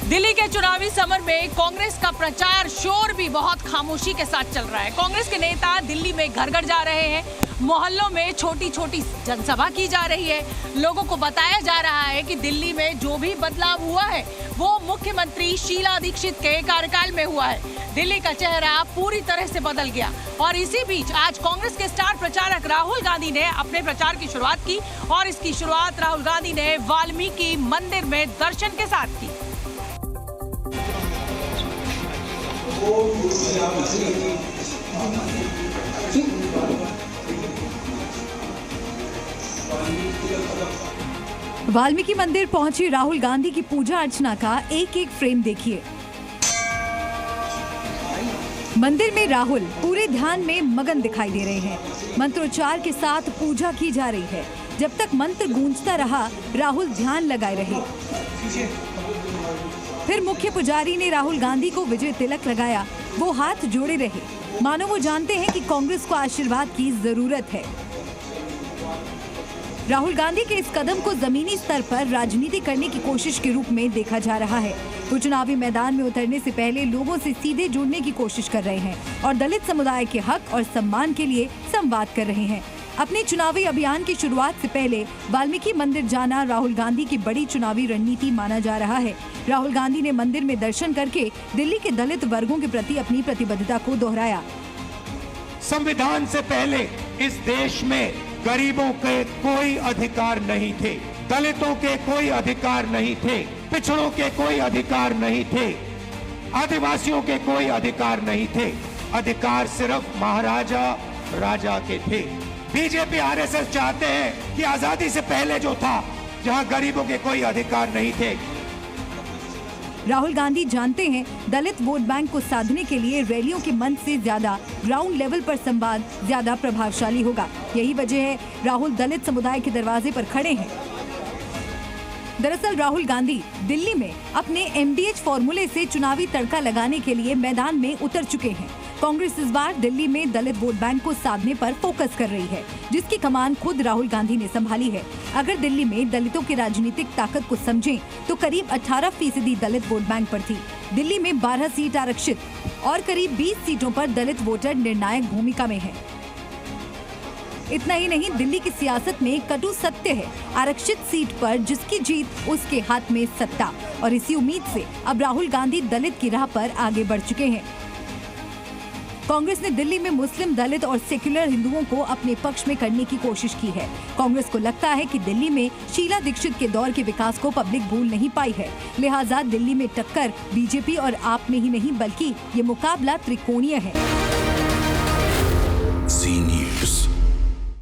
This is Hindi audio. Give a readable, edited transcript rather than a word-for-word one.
दिल्ली के चुनावी समर में कांग्रेस का प्रचार शोर भी बहुत खामोशी के साथ चल रहा है। कांग्रेस के नेता दिल्ली में घर घर जा रहे हैं, मोहल्लों में छोटी छोटी जनसभा की जा रही है। लोगों को बताया जा रहा है कि दिल्ली में जो भी बदलाव हुआ है वो मुख्यमंत्री शीला दीक्षित के कार्यकाल में हुआ है। दिल्ली का चेहरा पूरी तरह से बदल गया। और इसी बीच आज कांग्रेस के स्टार प्रचारक राहुल गांधी ने अपने प्रचार की शुरुआत की और इसकी शुरुआत राहुल गांधी ने वाल्मीकि मंदिर में दर्शन के साथ की। वाल्मीकि मंदिर पहुंचे राहुल गांधी की पूजा अर्चना का एक एक फ्रेम देखिए। मंदिर में राहुल पूरे ध्यान में मगन दिखाई दे रहे हैं। मंत्रोच्चार के साथ पूजा की जा रही है। जब तक मंत्र गूंजता रहा, राहुल ध्यान लगाए रहे। फिर मुख्य पुजारी ने राहुल गांधी को विजय तिलक लगाया। वो हाथ जोड़े रहे, मानो वो जानते हैं कि कांग्रेस को आशीर्वाद की जरूरत है। राहुल गांधी के इस कदम को जमीनी स्तर पर राजनीति करने की कोशिश के रूप में देखा जा रहा है। वो चुनावी मैदान में उतरने से पहले लोगों से सीधे जुड़ने की कोशिश कर रहे हैं और दलित समुदाय के हक और सम्मान के लिए संवाद कर रहे हैं। अपने चुनावी अभियान की शुरुआत से पहले वाल्मीकि मंदिर जाना राहुल गांधी की बड़ी चुनावी रणनीति माना जा रहा है। राहुल गांधी ने मंदिर में दर्शन करके दिल्ली के दलित वर्गों के प्रति अपनी प्रतिबद्धता को दोहराया। संविधान से पहले इस देश में गरीबों के कोई अधिकार नहीं थे, दलितों के कोई अधिकार नहीं थे, पिछड़ों के कोई अधिकार नहीं थे, आदिवासियों के कोई अधिकार नहीं थे। अधिकार सिर्फ महाराजा राजा के थे। बीजेपी आरएसएस चाहते हैं कि आजादी से पहले जो था, जहां गरीबों के कोई अधिकार नहीं थे। राहुल गांधी जानते हैं दलित वोट बैंक को साधने के लिए रैलियों के मंच से ज्यादा ग्राउंड लेवल पर संवाद ज्यादा प्रभावशाली होगा। यही वजह है राहुल दलित समुदाय के दरवाजे पर खड़े हैं। दरअसल राहुल गांधी दिल्ली में अपने MDH फॉर्मूले से चुनावी तड़का लगाने के लिए मैदान में उतर चुके हैं। कांग्रेस इस बार दिल्ली में दलित वोट बैंक को साधने पर फोकस कर रही है, जिसकी कमान खुद राहुल गांधी ने संभाली है। अगर दिल्ली में दलितों की राजनीतिक ताकत को समझें तो करीब 18% दलित वोट बैंक पर थी। दिल्ली में 12 सीट आरक्षित और करीब 20 सीटों पर दलित वोटर निर्णायक भूमिका में है। इतना ही नहीं, दिल्ली की सियासत में कटु सत्य है, आरक्षित सीट पर जिसकी जीत उसके हाथ में सत्ता। और इसी उम्मीद से अब राहुल गांधी दलित की राह पर आगे बढ़ चुके हैं। कांग्रेस ने दिल्ली में मुस्लिम, दलित और सेक्युलर हिंदुओं को अपने पक्ष में करने की कोशिश की है। कांग्रेस को लगता है कि दिल्ली में शीला दीक्षित के दौर के विकास को पब्लिक भूल नहीं पाई है। लिहाजा दिल्ली में टक्कर बीजेपी और आप में ही नहीं, बल्कि ये मुकाबला त्रिकोणीय है।